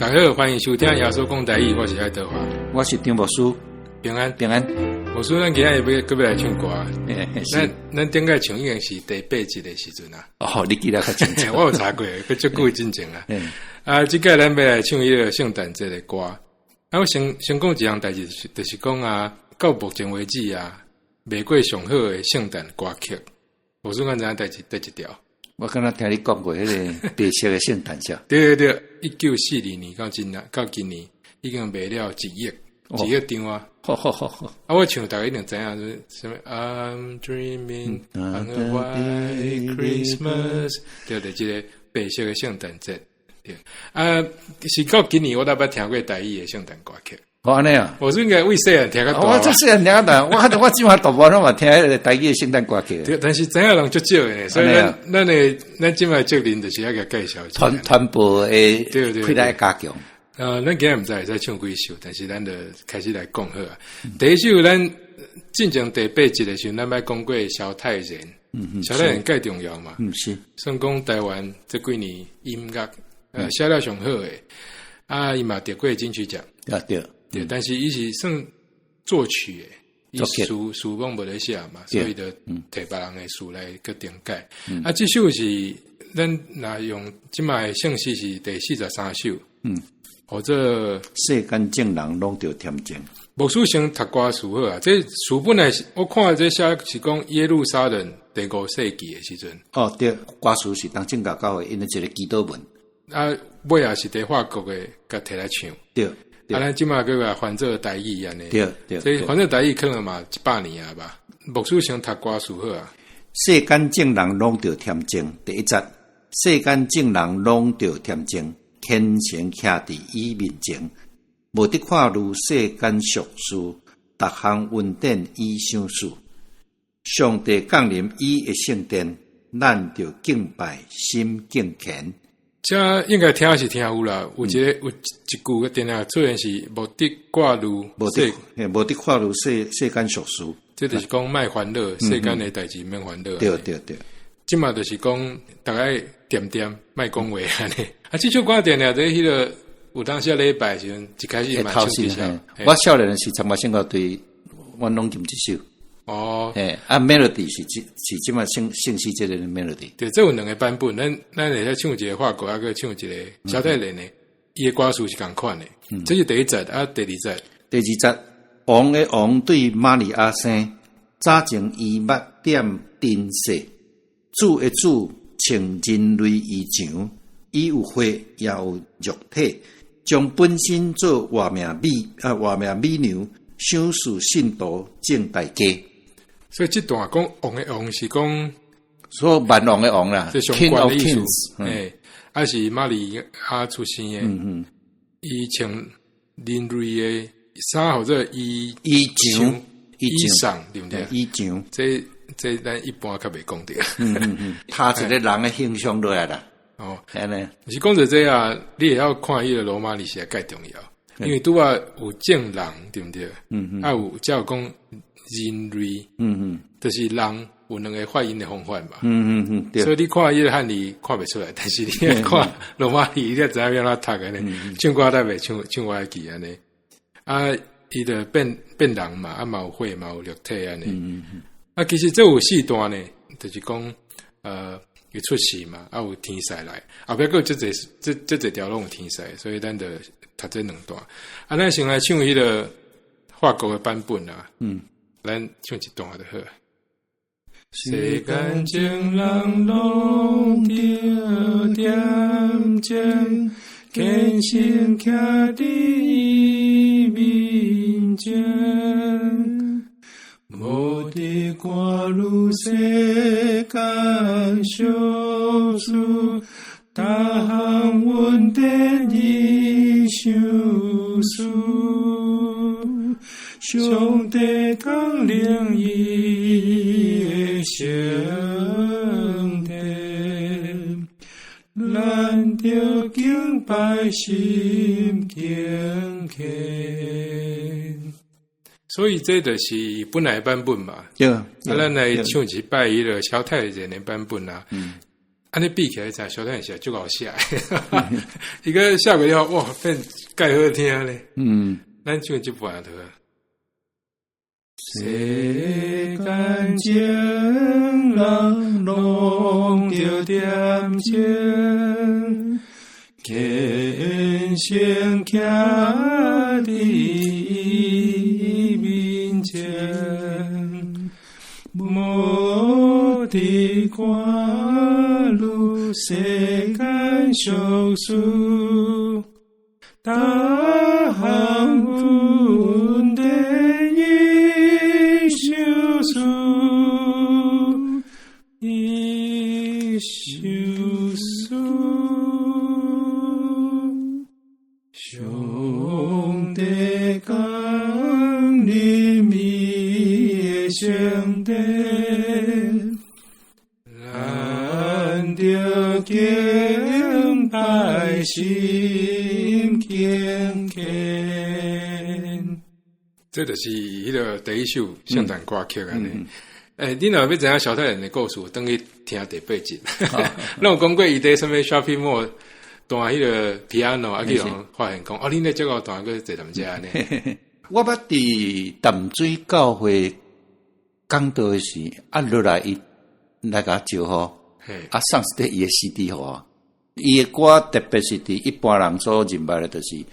大家好，欢迎收听耶稣讲台语，我是爱德华，我是张牧师，平安平安。牧师，咱今日要搁要来唱歌，咱顶个唱已经是第8集的时阵啊。哦，你记得较清楚。我有查过，佢足久真正啊。即个咱要来唱迄个圣诞节的歌。我先讲一项代志，就是讲啊，到目前为止啊，卖过上好的圣诞歌曲。牧师，咱知影代志第一条。我刚才听你讲过迄个白色的圣诞节。对，1942年到今年已经卖了1亿张啊！好。我唱大家一定知影，什么 I'm dreaming on a white Christmas， 对，这个白色的圣诞节。对是到今年我都捌听过台语的圣诞歌曲。安尼啊！我是应该为细人听较多。我这细人听较多，我即马大部分拢嘛听迄个台语的圣诞歌曲。对，但是知影人足少诶，所以咱即摆责任就是要甲介绍一下。团部诶，对，开来加强。咱今日毋知会使唱几首，但是咱就开始来讲好啊。第一首咱进前第8集的时候，咱捌讲过萧泰然，萧泰然介重要嘛，是。算讲台湾这几年音乐写了上好诶，伊嘛得过金曲奖，对，但是伊是算作曲诶，伊词风无咧写嘛，所以就摕别人诶词来个顶改。这首是咱若用即摆姓氏是第43首，或者世间正人拢着添正。牧师先读歌词好啊，这词本来是我看这写是讲耶路撒冷第5世纪诶时阵。哦，对，歌词是当正教教诶，因为一个祈祷文。尾也是伫法国诶，甲摕来唱。对。咱即马个翻做台语安尼，对，所以翻做台语可能嘛100年啊吧。牧师先读歌词好啊。世间正人拢着添正，第一节，世间正人拢着添正，虔诚徛伫伊面前，无得看如世间俗事，逐项恩典伊想事。上帝降临伊诶圣殿，咱着敬拜心敬虔。这应该听是听有啦，有一句个电影出现是无得挂如无得看如世间俗事，这就是讲卖欢乐，世间的代志免欢乐。对，即嘛就是讲大家点卖讲话安尼。这首歌电影在迄个有当时礼拜时阵一开始嘛唱一下。我少年时参加圣歌队，我拢吟一首。哦，melody 是即嘛姓氏这个 melody。对，这有2个版本，咱会使唱一个法国，还个唱一个萧泰然的，伊的歌词是共款的。这是第1节，第2节。第2节，王的王对玛利亚生，早前伊捌点珍惜，主的主穿人类衣裳，伊有血也有肉体，将本身做活命美牛，享受信徒正大家。所以这段讲王的王是讲说万王的王啦 ，King of Kings，还是玛利亚出生的，伊穿人类的衫或者衣裳，对不对？衣裳，这咱一般较袂讲着。拍一个人的形象落来啦。哦，是讲着这啊，你也要看伊个罗马历史介重要，因为拄啊有正人，对不对？有才有讲。人类，就是人有2个发音的方法嘛，对。所以你看伊个汉语看袂出来，但是你看罗马语，你才知影要怎读安尼，唱歌才袂唱歪记安尼。伊就变人嘛，嘛有血嘛有肉体安尼。其实这有4段呢，就是讲有出世嘛，有天使来，后壁个这条拢有天使，所以咱就读这2段。咱先来唱迄个法国的版本啊。咱唱一段就好。世间正人拢着点正，虔诚徛伫伊面前，无得看如世间俗事，逐项恩典伊想事。上帝降临伊的圣殿，咱着敬拜心敬虔。所以这就是本来版本嘛。对。咱来唱一摆迄个萧泰然的版本啊。安尼比起来，才小太阳写就搞写，一个下个了哇，变盖好听咧。咱就就不安得。世间情人拢着点情，天生徛伫伊面前，无伫看路世间俗事，大行阮的修上帝降临伊的圣殿，咱着敬拜心敬虔。这就是迄个第一首圣诞歌曲安尼。你若要知影小太阳的故事，等去听第8集。咱有讲过伊伫什么 shopping mall 弹迄个 piano， 啊，去人发现讲，哦，恁咧这个弹个坐踮遮安尼。我捌伫淡水教会讲道的时，落来伊来甲招呼，送一块伊的 CD 互我。伊的歌特别是伫一般人所认捌的，就是一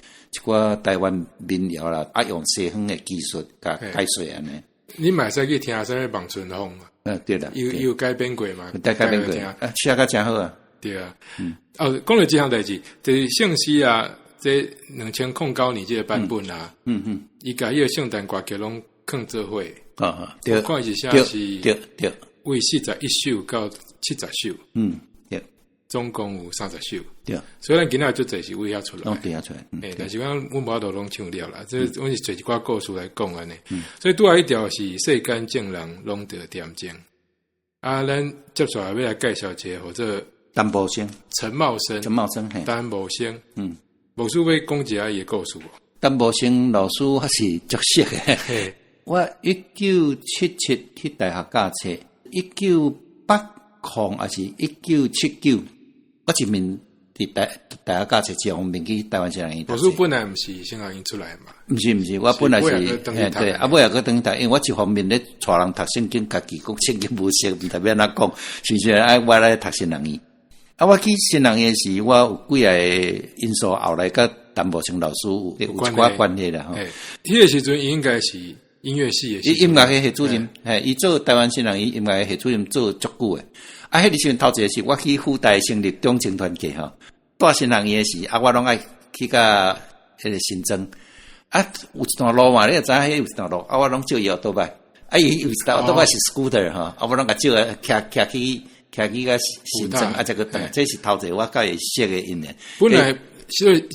寡台湾民谣啦，用西方的技术甲解说安尼。你嘛使去听啥物望春风嘛？对啦，有改编过嘛？改编过，写甲真好啊！对啊，讲到这项代志，就是圣诗啊，这2009年这个版本啊，伊甲迄个圣诞歌曲拢放做伙，对，看是写是对，为41首到70首，对，总共有30首，对，所以咱今仔就这是为遐出来，对啊出来，但是阮无法度拢唱了啦，这阮是做一寡故事来讲安尼，所以拄仔一条是世间正人拢得点睛，啊，咱接下来要来介绍一个或者陈茂生，陈茂生，牧师要讲一下伊的故事。陈茂生老师还是足熟的。我1977去大学教册，1980还是1979，我一面伫大学教册一方面去台湾先人院。牧师本来毋是先人院出来嘛？毋是，我本来是对，尾也去等读，因为我一方面咧带人读圣经，家己讲圣经无熟，毋特别哪讲，是说爱我来读先人院。我去新人院时，我有几个因素后来甲陈茂生老师有一寡关系啦。迄个时阵应该是音乐系的，音乐系系主任，伊做台湾新人院音乐系主任做足久诶。迄个时阵头一个是我去附带成立中青团契带新人院时，我拢爱去甲迄个新庄。有一段路嘛，你也知影迄有一段路，我拢借伊倒摆。伊有一段倒摆是 scooter 我拢甲借徛去个新庄这个等，这是头一个我甲伊识的因缘。本来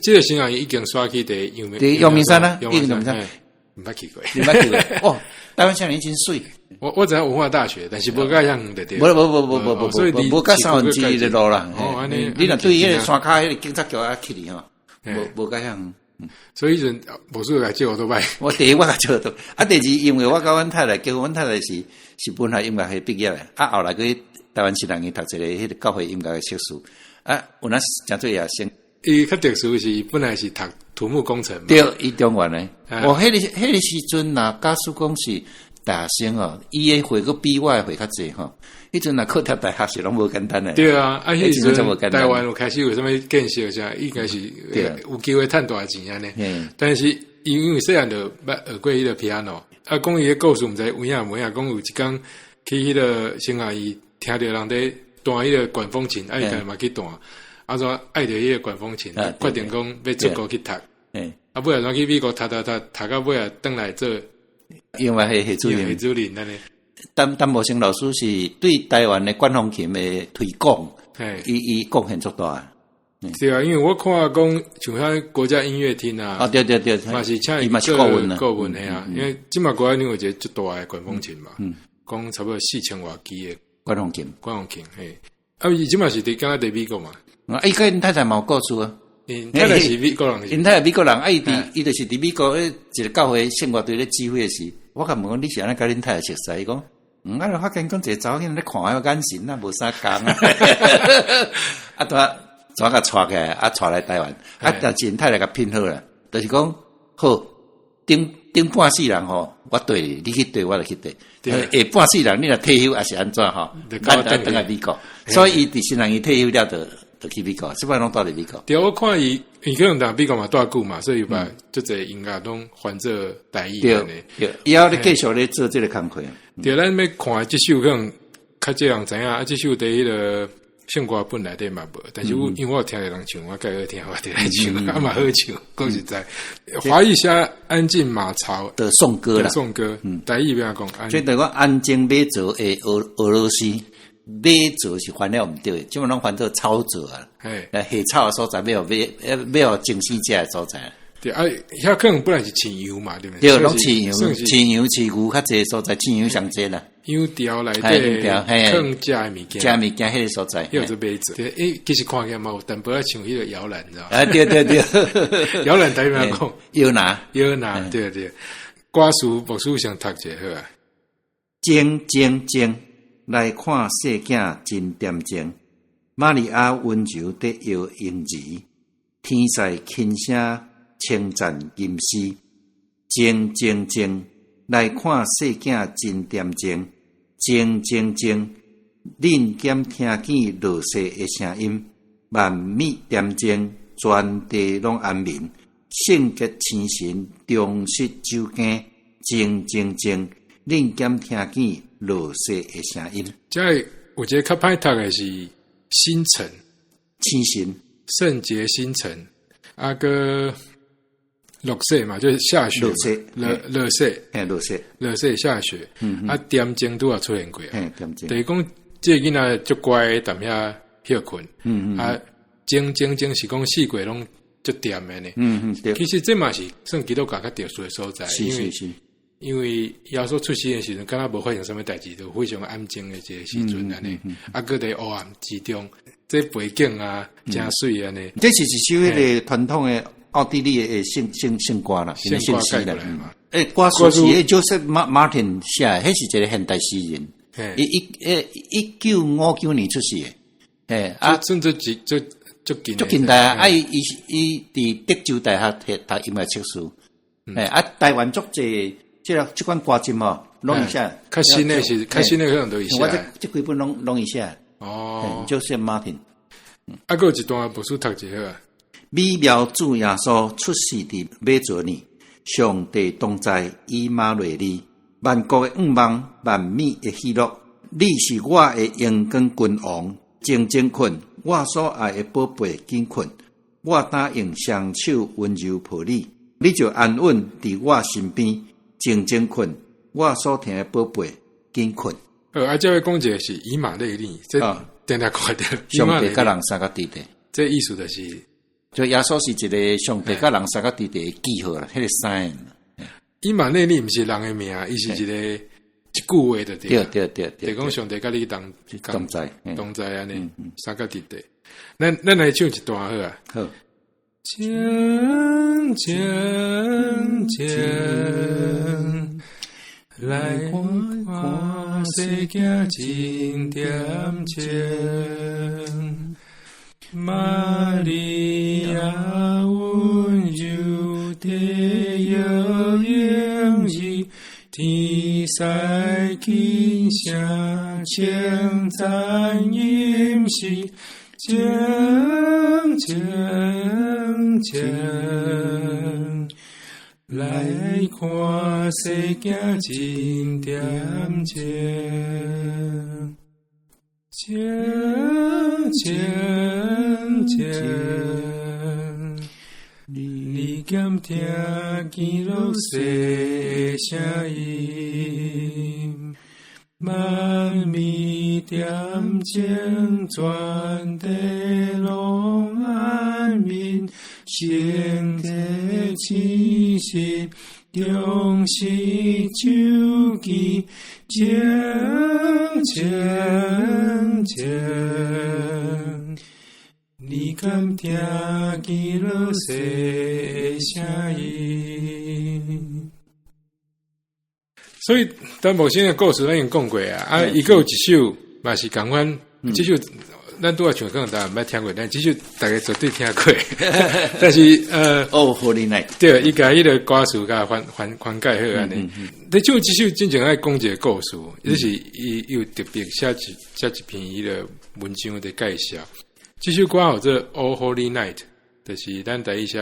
这个新人已经刷去伫阳明山啦，阳明山，毋捌去过，哦，台湾少年真水。我知影文化大学，但是无甲遐远的。无，所以无甲3分之1的路啦。你若对迄个山骹迄个警察局去哩无甲遐。所以阵无事来借我都歹。我第一我甲借都，第二因为我甲阮太太结婚，阮太太是本来音乐系毕业的，后来去台湾新人院读一个迄个教会音乐的硕士，有那真做也先。伊较特殊是本来是读土木工程嘛，对，伊中原的。迄个时阵若假使讲是大学生伊的会个比我的会较济迄阵若考读大学是拢无简单的。对啊，迄时阵台湾有开始有啥物建设啥，应该是有机会赚大钱安尼。但是因为细汉就捌学过迄个 piano， 讲伊个故事毋知有影无影，讲有一工去迄个新阿姨听着人伫弹迄个管风琴，伊家嘛去弹。说爱着迄个管风琴，决定讲要出国去读。尾仔去美国读到尾仔转来做因为系主任安尼。陈茂生老师是对台湾的管风琴的推广，伊贡献足大。对啊，因为我看讲像遐国家音乐厅啊，对，嘛是请伊做顾问的啊。因为即马国家音乐节足大的管风琴嘛，讲差不多4000瓦支的管风琴，嘿。伊即马是伫敢若伫美国嘛？伊甲因太太嘛有故事啊。因太太是美国人，因太太美国人，伊就是伫美国一个教会圣乐队咧聚会时，我甲问讲你是安尼甲恁太太熟识？伊讲啊，就发现讲一个查某囝咧看我眼神啊，无啥共啊，啊，怎个带起来，啊，带来台湾，啊，但是因太太甲拼好啦，就是讲好，顶半世人吼，我对你去对，我就去对，下半世人你若退休还是安怎吼？咱等来美国，所以伊伫新人伊退休了就去美国，即摆拢到伫美国。对，我看伊可能在美国嘛住久嘛，所以把即个音乐拢还做台语对，以后咧继续咧做即个工课。对，咱要看即首可能较少人知影，啊，即首伫迄个圣歌本内底嘛无，但是因为我有听人唱，我介好听，我就来唱，啊嘛好唱，讲实在，华语写安静马槽的颂歌啦，颂歌，台语边讲，所以等于安静马槽诶，俄罗斯。马槽是翻了毋对，基本拢翻做草槽啊。下草的所在要有精细只的所在。对啊，遐可能本来是饲羊嘛，对不对？对，拢饲羊、饲牛较济所在，饲羊上济啦。羊条内底，放食的物件，迄个所在，又是马槽。对，其实看起来嘛有淡薄仔像迄个摇篮，你知道？啊，对，摇篮台语讲，摇篮，对，歌词牧师上读者好啊。静。来看世囝真恬静，玛利亚温柔地摇婴儿，天使轻声称赞吟诗。静，来看世囝真恬静，静，恁减听见落雪的声音，万米恬静，全地拢安眠。圣洁清神，忠实周间，静，恁减听见落雪的声音。即有一个较歹读的是星辰，清神，圣洁星辰，啊个落雪嘛，就是下雪，落雪下雪，啊恬静都也出现过，就是讲这个囡仔足乖，踮遐休困，啊静是讲四季拢足恬的呢，其实这嘛是算基督教较特殊的所在，是。因为耶稣出世的时阵，敢若无发生什么代志，就非常安静的一个时阵安尼，啊，搁在黑暗之中，这背景啊，真水安尼。这是一首迄个传统的奥地利的圣歌啦，圣歌改过来嘛。歌词是Joseph Martin 写的，迄是一个现代诗人。1959年出世的，甚至足近代啊！伊伫德州大学读音乐硕士，台湾足济。这款歌集嘛，拢一下。较新的可能都一下。我这几本拢一下。哦，就是马丁。还有一段不是读一下。美妙主耶稣出世伫马槽呢，上帝同在以马内利，万国的愿望，万米的喜乐。你是我的阳光君王，静困，我所爱的宝贝紧困，我答应双手温柔抱你，你就安稳伫我身边。静困，我所听的宝贝紧困。这位讲者是以马内利，这等下看到上帝甲人三个地带，这意思就是，就耶稣是一个上帝甲人三个地带的记号啦，迄个 sign。以马内利不是人的名，伊是一个一句话的对，就讲上帝甲你同在安尼三个地带。咱来唱一段好啊。好。静，来看世界真恬静。玛利亚温柔地摇婴儿，天使轻声称赞吟诗。静，来看世界真恬静。你敢听见落雪的声音？万米恬静，全地拢安眠。圣洁清神，忠实周期，静。你敢听见落雪的声音？所以但某些的故事咱已经讲过啊，伊个有一首嘛是共款，这首咱拄啊唱可能大家毋捌听过，但这首大家绝对听过。但是Oh Holy Night， 对，伊甲迄个歌词甲翻改好安尼。但就这首真正爱讲一个故事，就是伊有特别写一篇伊个文章的介绍。这首歌叫做 Oh Holy Night， 就是咱台语写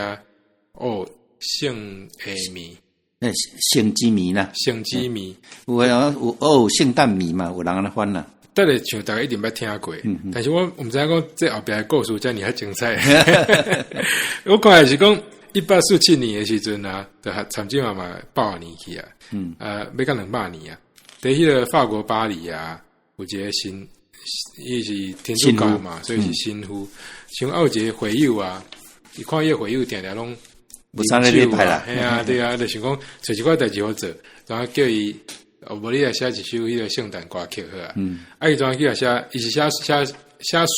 圣下暝。圣之谜啦，圣之谜有圣诞谜嘛，有人安尼翻啦。等下像大家一定捌听过，但是我毋知影讲这后壁的故事遮尔遐精彩。我看的是讲1847年的时阵啊，就参政嘛8年去啊，要到200年啊。在迄个法国巴黎啊，有一个新，伊是天主教嘛，所以是新妇。像有一个会友啊，伊看伊个会友定定拢。无啥咧歹啦，系啊，对啊，就想讲找一寡代志好做，然后叫伊，无你来写一首迄个圣诞歌曲好啊。伊怎去写？伊是写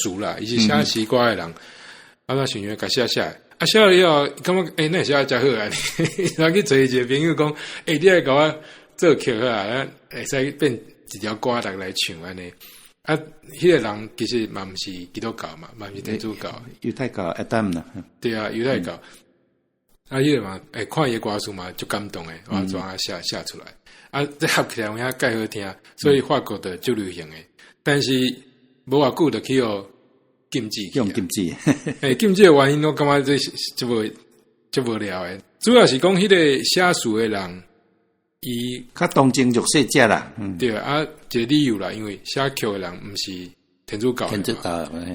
俗啦，伊是写西瓜的人，那想要甲写，写了以后，感觉那写真好啊！然后去找一个朋友讲，你来甲我做曲啊，会使变一条歌来唱安尼。啊，迄个人其实嘛毋是基督教嘛，嘛毋是天主教，犹太教阿当啦。对啊，犹太教。啊，迄个嘛，看伊歌词嘛，就感动诶，我怎啊写出来。啊，这合起来有影介好听，所以法国的就流行诶。但是无偌久就去予禁止，用禁止。禁止诶原因，我感觉这无聊诶。主要是讲迄个写书诶人，伊较同情弱势者啦。对啊，一个理由啦，因为写曲诶人毋是天主教，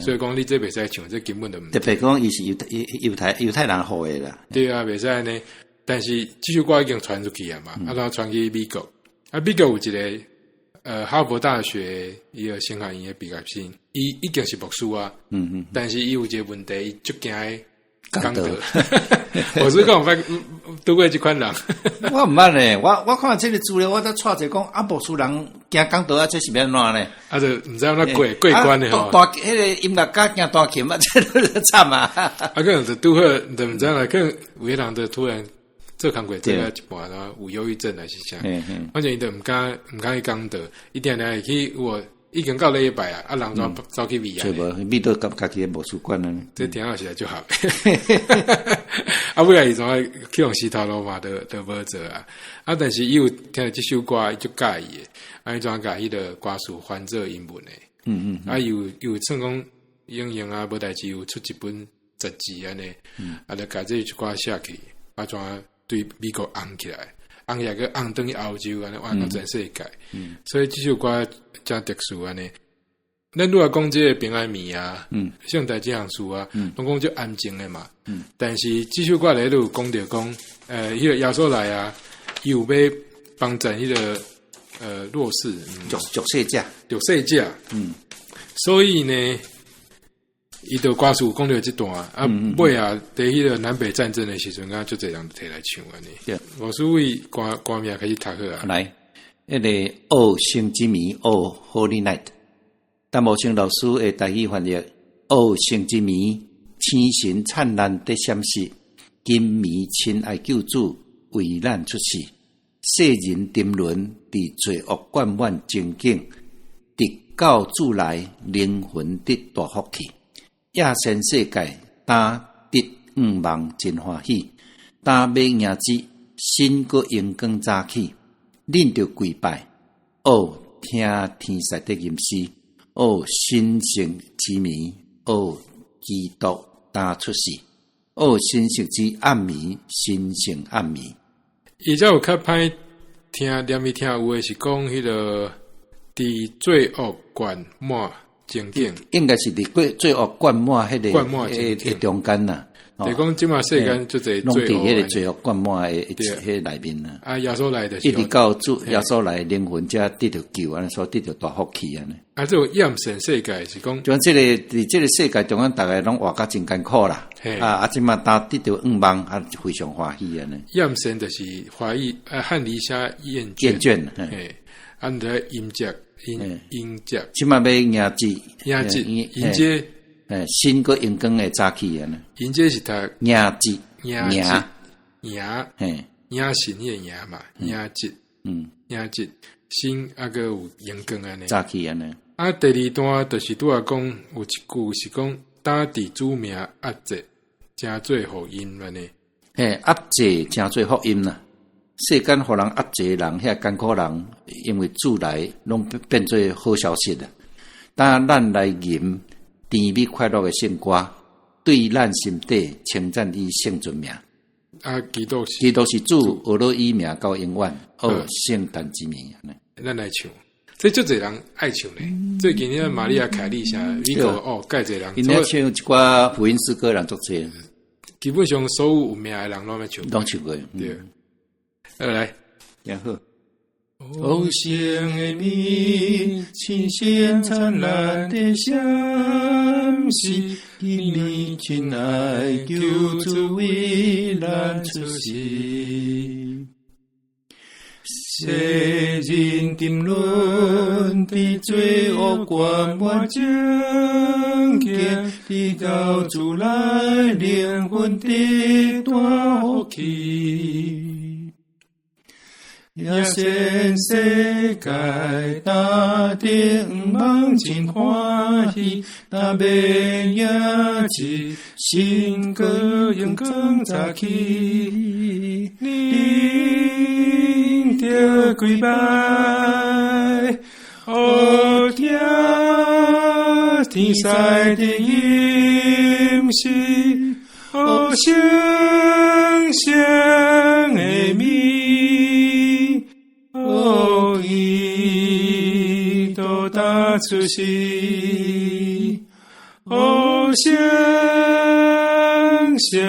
所以讲你这袂使唱，这根本就唔。特别讲，伊是犹太人好诶啦。对啊，袂使呢。但是这首歌已经传出去啊嘛，然后传去美国。美国有一个哈佛大学伊个新学院诶毕业生，伊已经是牧师啊。但是伊有一个问题，伊足惊讲道。我是讲拄过即款人。我毋捌咧，我看这个资料，我才揣者讲牧师人惊讲道啊，这是要安怎咧？啊，就毋知影那过关诶吼。大迄个音乐家惊大琴啊，这都惨啊！可能就拄好，就毋知影可能有个人就突然做工过做了一半，然后有忧郁症还是啥？反正伊就毋敢去讲道，一定会去我。已经到礼拜啊，人走去味啊，味到家己的美术馆啊，这挺好起来就好。啊，未来伊怎去用西塔罗马的无做啊？但是伊有听到这首歌，伊就介意的，伊怎甲迄个歌词翻做英文的？有算讲用啊，无代志有出一本杂志安尼，就甲这一歌写去，怎对美国红起来。红起来个红等于欧洲安尼，换到全世界。所以这首歌真特殊安尼。咱如果讲这个平安暝啊，圣诞这项书啊，拢讲就安静的嘛。但是这首歌里头有讲到讲，迄个耶稣来啊，伊有要帮助迄个弱势、弱势者。所以呢。伊就歌词讲到这段尾啊，在迄个南北战争的时阵，就这样摕来唱安尼。我是为歌名开始读好啊。来，那个圣之谜Holy Night， 陈茂清老师的台语翻译圣之谜，天神灿烂的闪烁，今暝亲爱救主为咱出世，世人沉沦伫罪恶灌满情景，直到主来，灵魂得大福气。亚仙世界，打得望真欢喜，打要赢子，心个阳光早起，恁着跪拜，听天使的吟诗，神圣之谜，基督打出世，神圣之暗谜，神圣暗谜。伊才有较歹听念伊听有诶是讲迄个伫罪恶灌满。情景应该是伫罪恶灌满迄个中间啦。就讲即马世间就侪拢伫迄个罪恶灌满诶迄内面啦。耶稣来的一直到主耶稣来，灵魂才得到救，安尼所得到大福气安尼。这个厌神世界是讲，就即个伫即个世界中，大家拢活甲真艰苦啦。即马得到望非常欢喜安尼。厌神就是华语汉语写厌倦，按着音节。迎接，即马要迎接，迎接，新个阳光的早起啊！迎接是他迎接，迎神迄个迎嘛，迎接，迎接新个有阳光安尼。早起安尼。啊，第二段就是拄啊讲有一句是讲打地主名压制，真做福音安尼。压制真做福音啦！世间互人压制人，遐艰苦人，因为主来拢变做好消息啦。当咱来吟甜蜜快乐的圣歌，对咱心底称赞伊圣尊名。基督是主，俄罗伊名到永远，圣诞之名。咱来唱。这就侪人爱唱咧。最近迄玛利亚凯莉啥，美国介侪人。因咧唱一寡福音诗歌人足侪。基本上所有名的人拢要唱。拢唱过。对。来，然后。哦，圣的名，新鲜灿烂的香息，因你亲爱救主为咱出世。世人沉沦的罪恶关满正见，你到主来灵魂的大福气，也先世界大地望真欢喜，那边也是新歌阳光早起，着跪拜，哦，听天使的音息，哦，星星的名，哦，伊都打出世，哦，星星。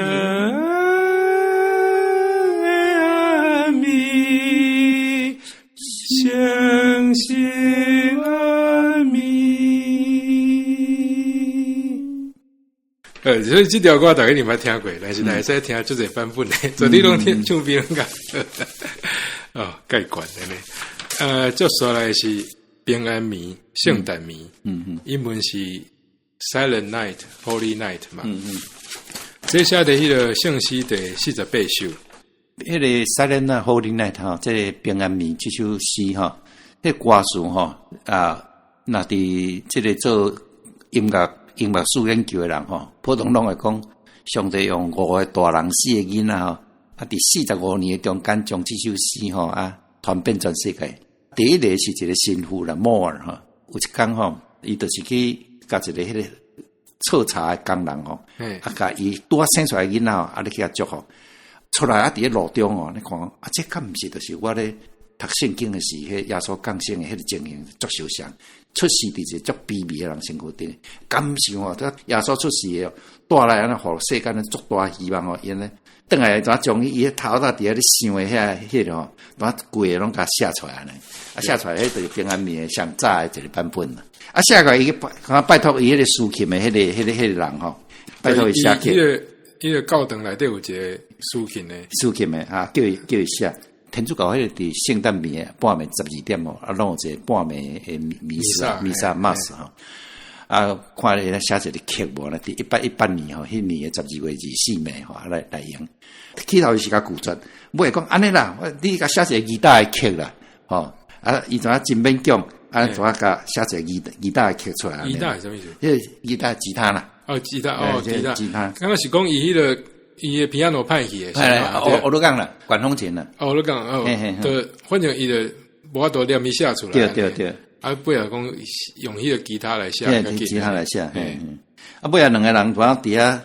相信阿弥。所以这条歌大家你捌听过，但是大家在听就这版本的，昨天拢听唱别人讲，介管的呢。接下来是平安暝、圣诞暝，英文是 Silent Night、Holy Night 嘛。这写的迄个圣诗第48首。迄个 Silent Night Holy Night 吼，这个平安暝这首诗吼，迄歌词吼那伫这个做音乐史研究的人吼，普通拢会讲，上帝用5个大人4个囡仔吼，伫45年的中间将这首诗吼传遍全世界。第一个是一个神父啦，摩尔吼，有一天吼，伊就是去甲一个迄个测查的工人吼，甲伊拄生出来的囡仔吼，你去甲祝福。出来伫咧路中哦，你看这敢毋是，就是我咧读圣经的时，迄耶稣降生的迄个情形足相像，出世伫一个足卑微的人身躯顶，敢毋是哦？这耶稣出世的，带来安尼互世间的足大希望哦，因咧等下怎将伊个头搭伫咧想的迄个吼，怎规个拢甲写出来呢？写出来迄就是平安暝上早的一个版本啦。写个伊拜托伊迄个苏琴的迄个人吼，拜托伊写起。伊个教堂内底有一个苏琴的叫伊写。天主教迄个伫圣诞暝半暝12点哦，拢有一个半暝的弥撒 mass 吼。看咧写一个曲目咧，伫1818年吼，迄年的12月24日吼，来用。起头是甲古拙，尾讲安尼啦，你甲写一个吉他的曲啦，吼伊怎真勉强，怎甲写一个吉他的曲出来？吉他是什么意思？迄个吉他啦。吉他。刚刚是讲伊迄个伊的 piano 派去的，我都讲了，管风琴了。我都讲反正伊的无法度念伊写出来。对。不要讲用迄个吉他来写，吉他来写。不要两个人伫遐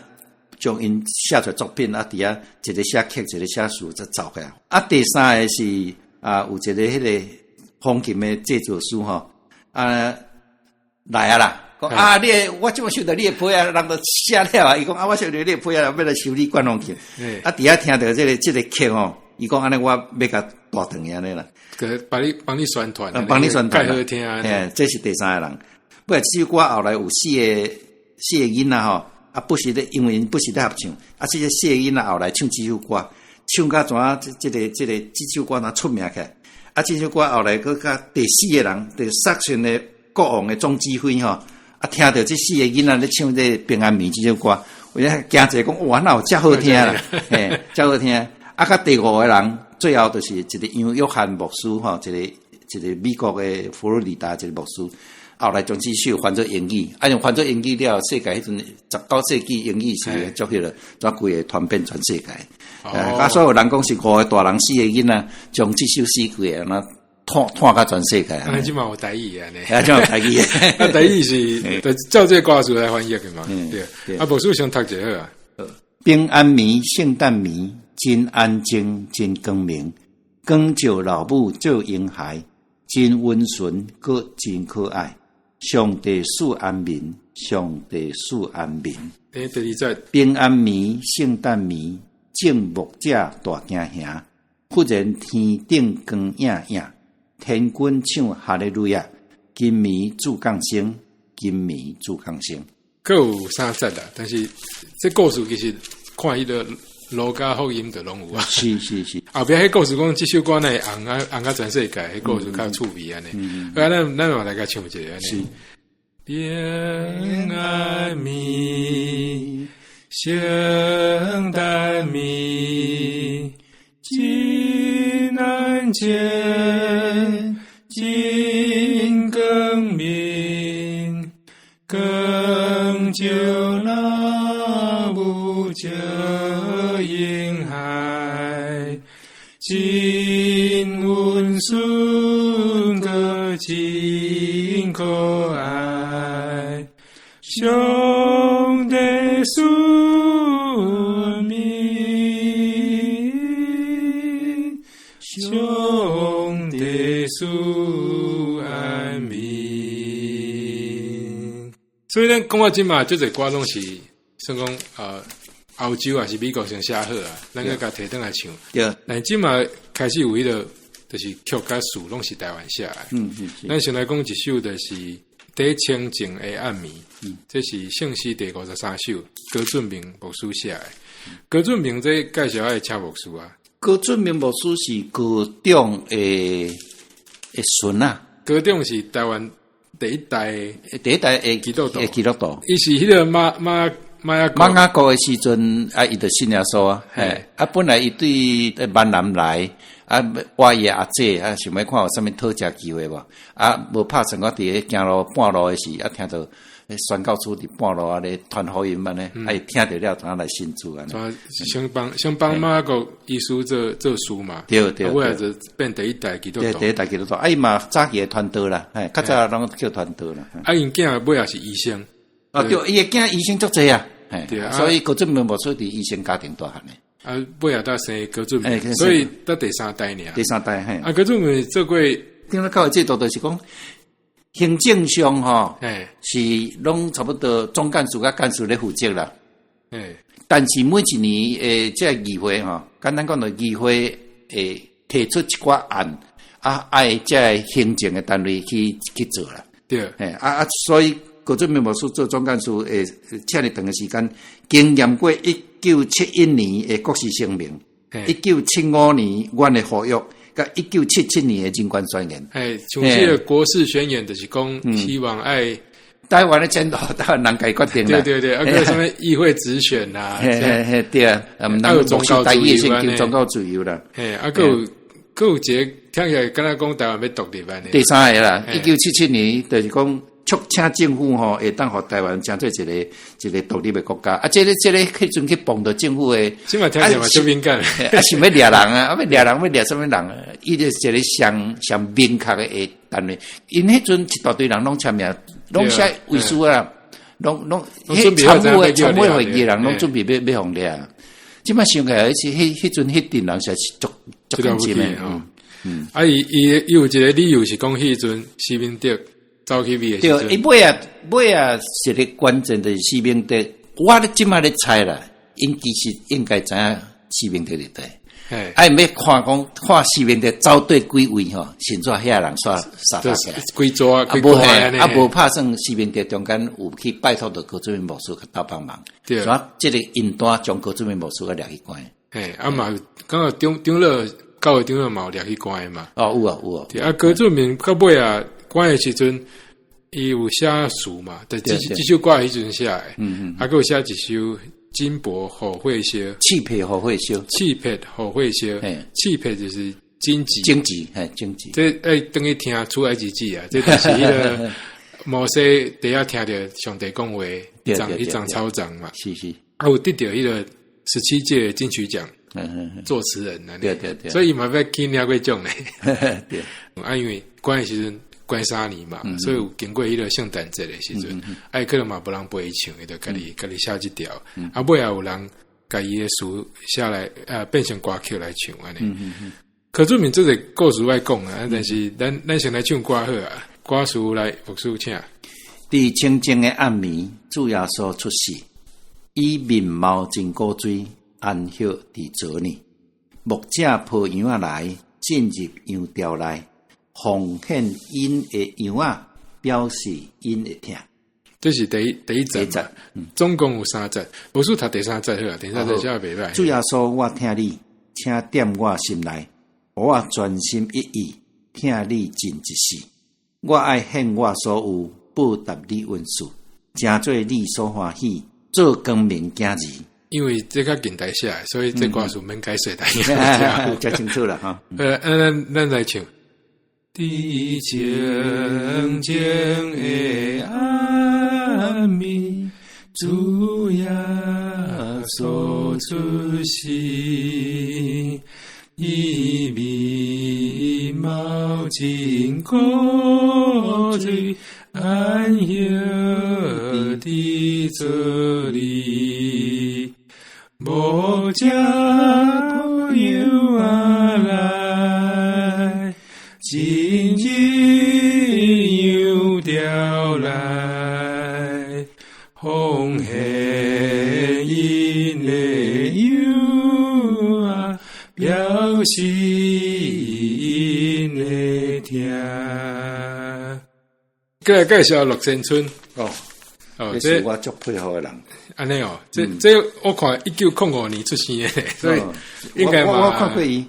将因写出作品伫遐一个写曲，一个写词，则走开。第三个是有一个迄个风琴的制作师吼，来啦。我这么想到你的配人都写了伊讲我想到你的配要来修理管风琴。伫遐听到这个曲吼，伊讲安尼我要甲大堂安尼啦。帮你宣传，介好听啊！这是第三个人。不过这首歌后来有四个囡仔吼，不是咧，因为不是咧合唱，这个四个囡仔后来唱这首歌，唱到怎啊？这首歌哪出名起来？这首歌后来佮甲第四个人，就是萨克斯的国王的总指挥吼。听到这四个囡仔咧唱这平安暝这首歌，我惊者讲哇，哪有遮好听啦，遮好听。甲第5个人最后就是一个杨约翰牧师吼，一个美国的佛罗里达一个牧师，后来将这首翻做英语，用翻做英语了，世界迄阵19世纪英语是做迄个，怎规个传遍全世界。所有人讲是5个大人4个囡仔，将这首诗几个那传到全世界。即嘛有台语啊，即嘛有台语。台语是照这个歌词来翻译的嘛？对。牧师先读一下啊。平安暝，圣诞暝，真安静，真光明，光照老母做婴孩。真温顺，阁真可爱。上帝赐安眠，上帝赐安眠。第二节，平安暝，圣诞暝，正牧者大惊吓。忽然天顶光影影，天君唱哈利路亚。今暝主降生，今暝主降生。各有3节啦，但是这故事其实看伊个。路加福音的拢有啊，是。后壁迄故事讲，这首歌呢，红啊全世界，迄故事较趣味安尼。咱嘛来甲唱一下安尼。平安暝，圣诞暝，真安静，真光明，光照老母照婴孩，真温顺个真可爱，上帝赐安眠，上帝赐安眠。所以咱讲话即嘛，即个歌拢是算讲欧洲还是美国先写好啊，咱个甲摕转来唱。对。但即嘛开始有迄个，就是曲甲词拢是台湾写的。咱先来讲一首，就是第一清净的暗暝。这是圣诗第53首，高准明牧师写的。高准明这介绍爱请牧师啊。高准明牧师是高中的孙啊。高中是台湾第一代的基督徒。伊是迄个马雅各的时阵伊就信耶稣啊，本来伊对闽南来我伊阿姐想要看有啥物讨食机会无无拍算我伫咧行路半路的时听到宣教处伫半路咧传福音安尼，听着了怎来信主安尼。想帮马雅各医师做书嘛？对，为了就变第一代基督徒。第一代基督徒，伊嘛早期传道啦，较早拢叫传道啦。因囝尾也是医生。对，伊个囝医生足济啊。对啊，所以高准明牧师伫医生家庭大汉诶。尾也搭生高准明，所以搭第3代尔。第3代高准明做过，听到到制度就是讲，行政上吼，是拢差不多总干事甲干事咧负责啦。但是每一年这议会吼，简单讲就议会提出一寡案，爱这行政的单位去做啦。对，所以。高准明牧师做总干事请你长的时间，经验过1971年的国事声明，1975年阮的合约，甲1977年的人权宣言。像这个国事宣言就是讲，希望爱台湾的前途，台湾人家决定啦。对，个什么议会直选啦，对啊，有宗教自由啦，宗教自由啦。个有一个听起来，敢若讲台湾要独立安尼。第3个啦，1977年就是讲。促请政府吼，会当互台湾成做一个独立的国家。这个迄阵去帮到政府诶，即嘛听起嘛足敏感。想要掠人啊，要掠人要掠什么人啊？伊就是一个上明确诶单位。因迄阵一大堆人拢签名，拢写遗书啊，拢迄参会会议人拢准备要互掠。即嘛想起来，迄阵迄阵人实是足紧张诶。伊有一个理由是讲迄阵施明德。走去味的时阵，对，伊尾啊，是个关键就是施明德。我咧即摆咧猜啦，因其实应该知影施明德伫底。要看施明德走对几位吼，先做遐人煞杀起来。几桌啊，无拍算施明德中间有去拜托到高准明牧师去斗帮忙。对，所以即个引单将高准明牧师个掠去关。嘛，刚好长老教会长老嘛掠去关嘛。有啊。对高准明到尾啊。关的时阵，伊有写书嘛？但这首歌迄阵写的，还有写一首金箔好会烧，气皮好会烧，气皮好会烧，气皮就是荆棘，荆棘。这等于听出埃及记啊，这就是迄个摩西第一听到上帝讲话，一张超长嘛，是，有得到迄个17届金曲奖。作词人啊，对，所以嘛要去了解种嘞，对，因为关的时阵关3年嘛，所以有经过迄个圣诞节的时阵，可能嘛无人陪伊唱，伊就家己写一条，尾也有人家伊的词下来，变成歌曲来唱安尼。柯祖铭这个故事爱讲啊，但是咱先来唱歌好啊，歌词来复述请。伫清静的暗暝，主耶稣出世，以面貌真古锥。安息伫昨年，牧者抱羊仔来，进入羊巢内，奉献因的羊仔，表示因的疼。这是第一节，总共有3节，无数读第3节好啊，第3节写袂歹。主耶稣，我听你，请点我心内，我专心一意听你尽一世。我爱献我所有，报答你恩赐，诚做你所欢喜，做光明行义。因为这个近代写，所以这歌词免解说台语，讲清楚了哈。咱来唱。伫清静的暗暝，主耶稣出世，以面貌真古锥，安息伫昨日。牧者抱羊仔来，进入羊巢内，奉献因的羊仔，表示因的疼。再来介绍陆先村这是我足配合的人。安尼哦，这我看1905年出生的，所以应该嘛，我看过伊，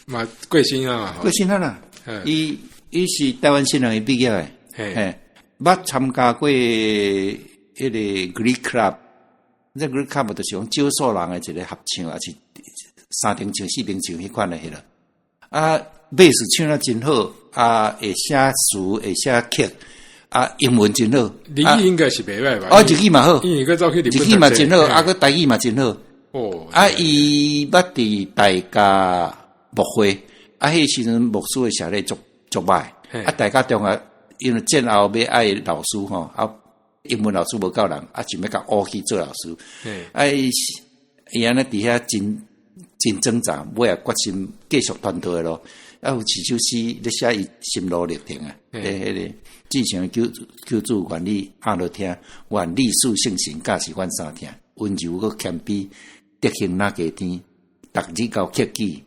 嘛过身啊嘛，过身啊啦。伊是台湾新人伊毕业的，捌参加过迄个 Greek Club， 这 Greek Club 就是讲少数人的一个合唱，也是3重唱、4重唱迄款的迄个。贝斯唱得真好，会写词，会写曲。英文真好，日语应该是袂歹吧？日语嘛好，日语嘛真好，个台语嘛真好。伊捌伫大家牧会，迄时阵牧师的写咧足歹。大家中啊，因为战后要爱老师吼，英文老师无够人，想要甲挖去做老师。伊安尼伫遐真挣扎，尾也决心继续团队咯。有几首诗咧写伊心路历程啊，迄个。至诚救主愿你阿落听，愿历史圣神驾驶阮三听，温柔佮谦卑，德行那家天，逐日到克己，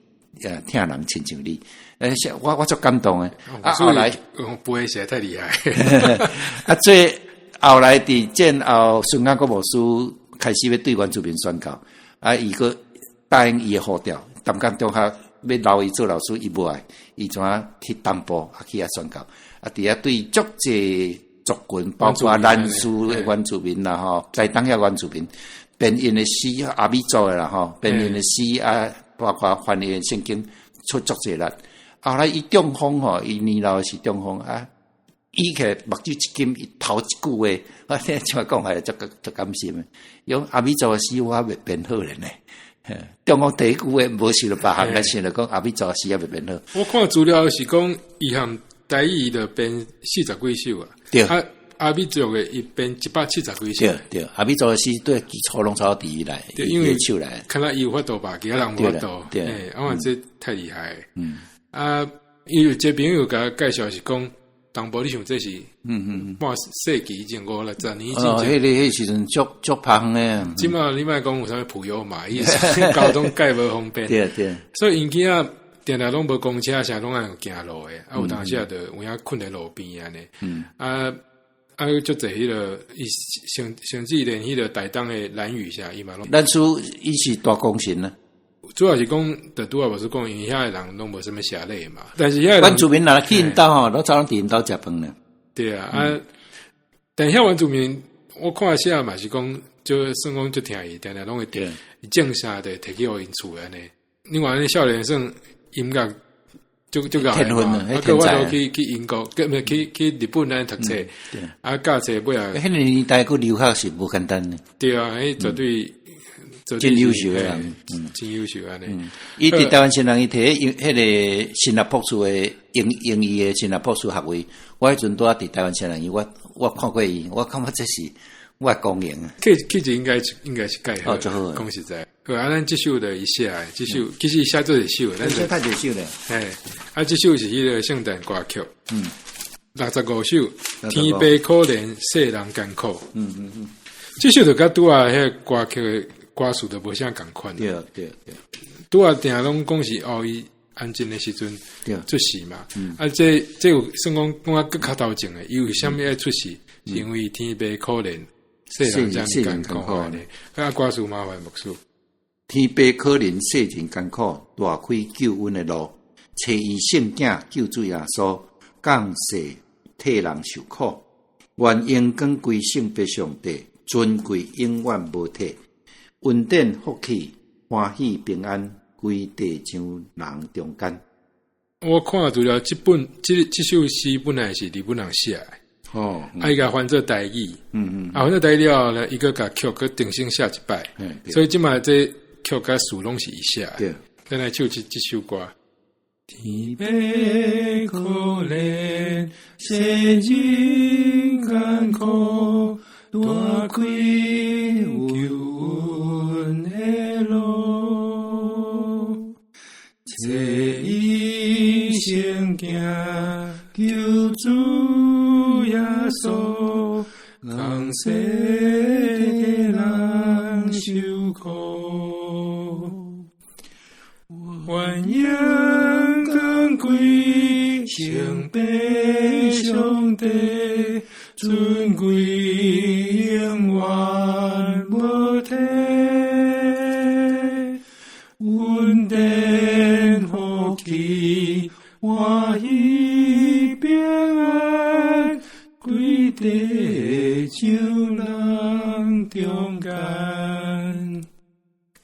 听人亲像你。我足感动诶。后来背写太厉害。最后来伫战后，孙安国牧师开始要对原住民宣教，伊个答应伊诶呼召，淡江中学要留伊做老师，伊无爱，伊怎去东部去遐宣教。伫遐对足济族群，包括南苏的原住民啦，吼，在当下原住民编印的诗，阿美族的啦，吼，编印的诗包括翻译的圣经出足济力。后来伊中风吼，伊年老是中风伊起目睭一金，伊头一句话，我听像讲还足感心的。用阿美族的诗我未编好咧呢。中风第一句话无想到别项，来想着讲阿美族的诗也未编好。我看资料是讲伊含。台语的编40几首啊，对，阿美族的伊编170几首，对，阿美族的诗对基础拢抄第一来，对，因为手来，看来伊有法度吧，其他人无法度，对，我这太厉害，伊有一个朋友甲介绍是讲，东部你想这是，半世纪以前5、60年以前，迄时阵足芳诶，即马你莫讲有啥物普悠玛，伊交通介无方便，对，所以因囝仔。定定拢无公车，啥拢爱行路诶。有当时啊，就有影困在路边安尼。足侪迄个，伊甚至连迄个台东诶兰屿下，伊嘛拢。咱厝伊是大功臣呢。主要是讲，拄啊，无是讲，因为遐诶人拢无什么下类嘛。但是遐原住民若去因兜吼，都早拢伫因兜食饭呢。对啊，但遐原住民我看写嘛是讲，就算讲就听伊，定定拢会正声的摕去互因厝安尼。另外，那少年生音乐就搞天分啊，个我都去英国，去日本来读册，啊，教册尾啊。迄个年代个留学是无简单的。对啊，迄绝对真优秀的人，真优秀安尼。伊伫台湾新人，伊摕迄个新加坡处的英语的新加坡处学位，我迄阵拄啊伫台湾新人，我看过伊，我感觉这是我公营啊。气质应该是介好，最好。讲实在，啊，咱这首的一下，这首其实写做一首，咱写太多首了。啊，这首是迄个圣诞歌曲，65首，天悲可怜，世人艰苦。这首就甲拄啊，迄个歌曲歌词都无啥共款。对。拄啊，定拢讲是伊安静的时阵出事嘛。啊，这有算讲啊，更较头前的，伊为虾米爱出事？是因为天悲可怜，世人艰苦呢。啊，歌词麻烦莫说。天悲可怜，世人艰苦，大开救恩的路，找伊圣囝救主耶稣，降世替人受苦，愿荣光归圣父上帝，尊贵永远无替，恩典福气欢喜平安归地上人中间。我看除了这首诗本来是日本人写的。伊甲翻做台语，翻做台语了呢，伊个甲曲个定性写一摆，所以即卖这曲甲词拢是伊写的。咱来唱这首歌。天悲可怜，世人艰苦，大开救恩的路，找伊圣囝救主耶稣，降世替人受苦，愿荣光归圣父上帝，尊贵永远无替，恩典福气欢喜平安归地上人中间。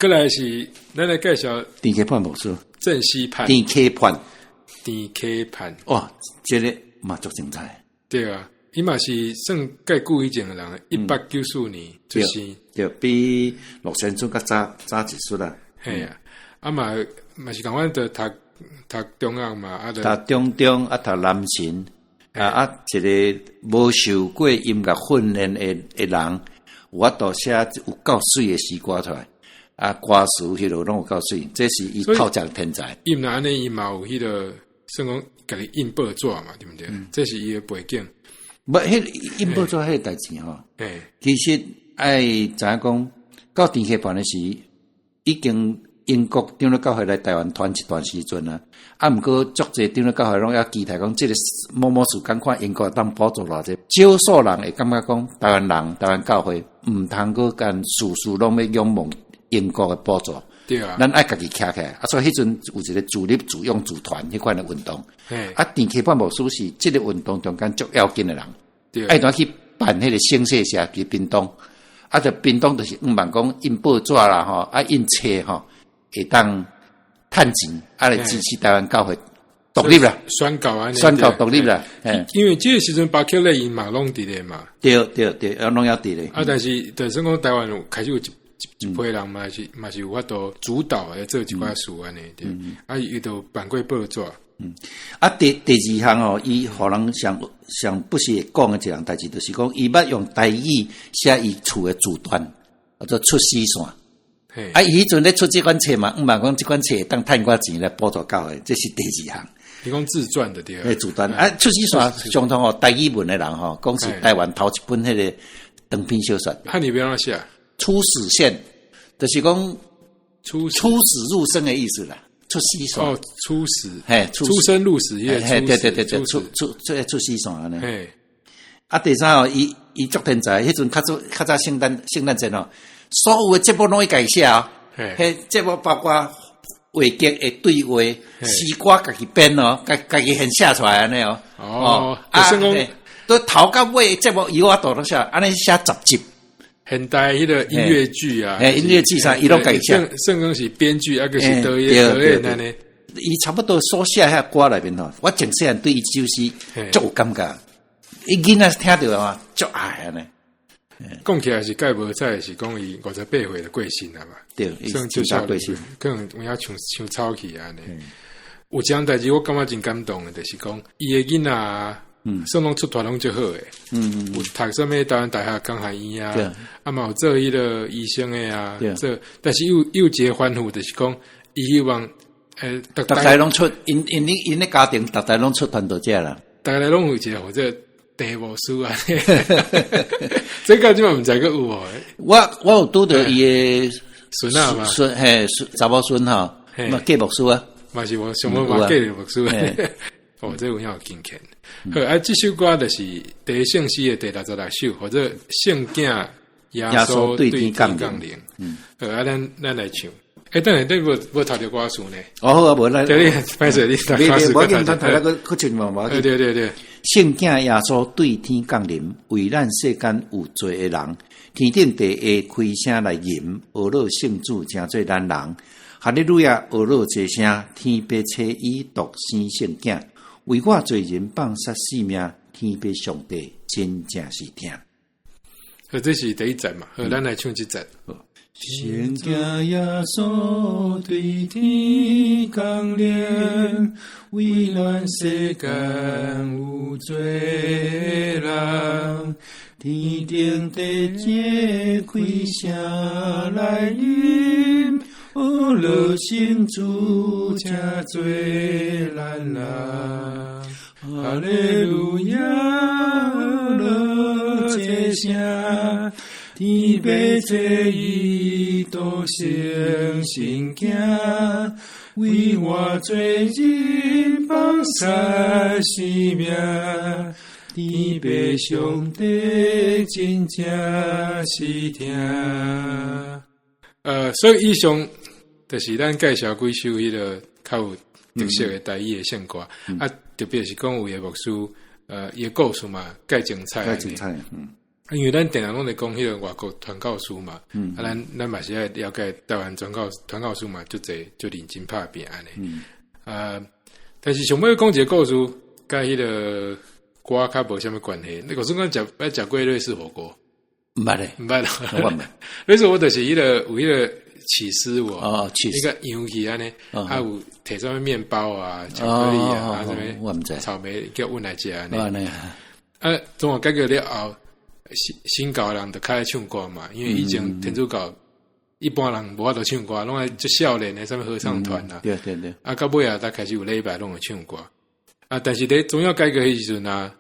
过来是咱来介绍电溪判无错，正西判，电溪判，哇，这个嘛足精彩。对啊，伊嘛是算介久以前的人，1894年出生，对，比陆先生较早一岁啦。嘿啊，啊嘛是共阮着读中学嘛，读中啊，读南神一个无受过音乐训练的人，有法度写有够水的诗歌出来。啊，歌词迄落拢有够水，这是伊靠奖天才。伊若安尼，伊嘛有迄个算讲家己印报纸嘛，对不对？这是伊的背景。无，迄印报纸迄个代志吼。其实爱知影讲，到电溪判的时，已经英国长老教会来台湾传一段时阵啊。啊，毋过足侪长老教会拢要期待讲，这个某某事赶快英国当补助偌济，少数人会感觉讲台湾教会毋通个干事事拢要仰望英国的补助，对啊，咱爱家己徛起来，所以迄阵有一个自立自用自团迄款的运动。电溪判无输是这个运动中间足要紧的人，对，爱怎去办迄个声色社去屏东，就屏东就是万讲印报纸啦吼，印册吼，会当趁钱，来支持台湾教会独立啦，宣告独立啦。因为这个时阵巴克勒因嘛拢伫咧嘛，对，拢要伫咧。但是就是讲台湾开始有一批人嘛是有法度主导来做一寡事安尼，对，伊就办过报纸。第二项哦，伊互人上不是讲的一样代志，就是讲伊捌用台语写伊厝的字段，或者出诗线。伊迄阵咧出这款册嘛，毋茫讲这款册当趁寡钱来补助教会，这是第二项。你讲自传的对。自传出诗线相通台语文的人讲是台湾头一本迄个长篇小说。你不要写。初始线，就是讲初始入生的意思啦。出西线初始，出生入死也对，出西线安尼。第三伊足天才，迄阵较早圣诞节所有的节目拢会家写节目包括话剧的对话、诗歌家己编家己现写出来安尼就是讲都头到尾节目由我导到下，安尼写10集。现代迄个音乐剧啊，音乐剧上伊拢改写，甚至是编剧，啊个是导演安尼。伊差不多所写遐歌内面吼，我真细汉对伊就是足有感觉，伊囡仔听到啊，足爱安尼。讲起来是介无彩，是讲伊58岁的过身了嘛？对，算就少过身，可能有影唱草去安尼。有一项代志我感觉真感动的，就是讲伊的囡仔。算拢出团拢足好诶，有读什么台湾大学工学院啊，啊嘛有做迄个医生诶啊，做，但是有一个欢呼，就是讲伊希望逐代拢出，因咧家庭逐代拢出团队者啦，逐代拢有一个或者地无书啊，这个即嘛毋知个有哦。我有拄着伊诶孙啊嘛，查某孙吼，嘛嫁牧师啊，嘛是我上尾嘛嫁牧师，哦，这有影有经验。好，这首歌就是第一圣诗的第66首，或者圣囝耶稣对天降临。好，咱来唱。等下你无读着歌词呢？哦，无来。对，歹势，你读歌词。我见他读那个可唱嘛，对。圣囝耶稣对天降临，为咱世间有罪的人，天顶地下开声来吟，俄罗圣主诚做咱人。哈利路亚，俄罗这声，天必赐伊独生圣囝。为我罪人放杀性命，天父上帝真正是听。好，这是第一节嘛。好，咱来唱这节。圣囝耶稣对天降临，为咱世间有罪人，天顶地下开声来吟。哦，乐圣主正做咱人，哈利路亚，乐这声，天父赐伊独生圣囝，为我罪人放杀性命，天父上帝真正是听。所以以上就是咱介绍几首迄个较有特色的台语的圣歌，特别是讲有个牧师，伊个故事嘛，介精彩，因为咱定常拢在讲迄个外国传教士嘛，咱嘛是要了解台湾传教士嘛，就认真拍拼安尼，但是想要讲一个故事，甲迄个歌较无啥物关系。那个时阵要食过瑞士火锅。唔捌咧，唔捌咯。那时候我就是有迄个起司我，那个羊去安尼，还有摕什么面包啊、巧克力啊，什么草莓叫阮来食安尼。中华改革了后，新教人就开始唱歌嘛，因为以前天主教一般人无法度唱歌，拢系少年的什么合唱团啊。对。到尾啊，才开始有礼拜拢会唱歌。但是咧中央改革迄时阵啊，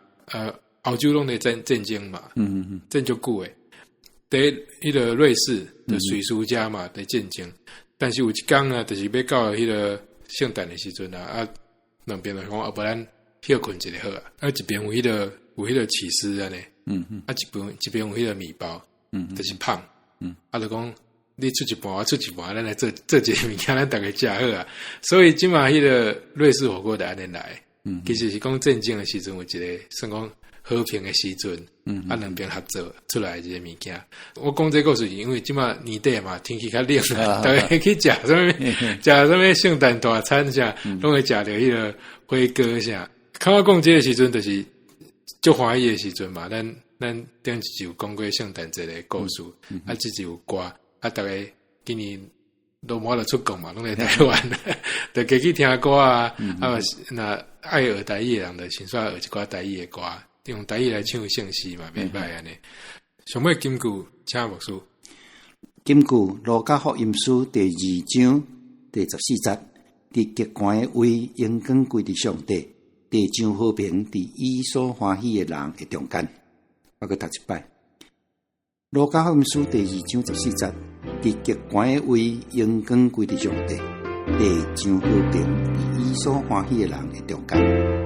澳洲拢在战争嘛，战足久诶。第迄个瑞士的水书家嘛，在战争，但是有一天啊，就是要到迄个圣诞的时阵啊，两边就讲不然休困一下好啊，一边有迄个起司安尼，一边有迄个米包，就是胖，就讲你出一半，我出一半，咱来做一个物件，咱大家食好啊。所以今嘛迄个瑞士火锅就安尼来，其实是讲战争的时阵有一个算讲和平的时阵，两边合作出来一个物件。我讲这个故事，因为即马年底嘛，天气较冷啊，大家去食什么圣诞大餐啥，拢会食着迄个火锅啥。看我讲这个时阵，就是足欢喜的时阵嘛。咱顶一集有讲过圣诞节的故事，这集有歌，大家今年都无得出国嘛，拢在台湾，就加去听歌啊。那爱学台语的人，就先煞学一寡台语的歌。用台语来唱圣诗嘛，袂歹安尼。上尾金句，请牧师。金句路加福音书第2章第14节：伫极寒的位，阳光归伫上帝；地上和平，伫伊所欢喜的人的中间。我搁读一摆。路加福音书第2章14节：伫极寒的位，阳光归伫上帝；地上和平，伫伊所欢喜的人的中间。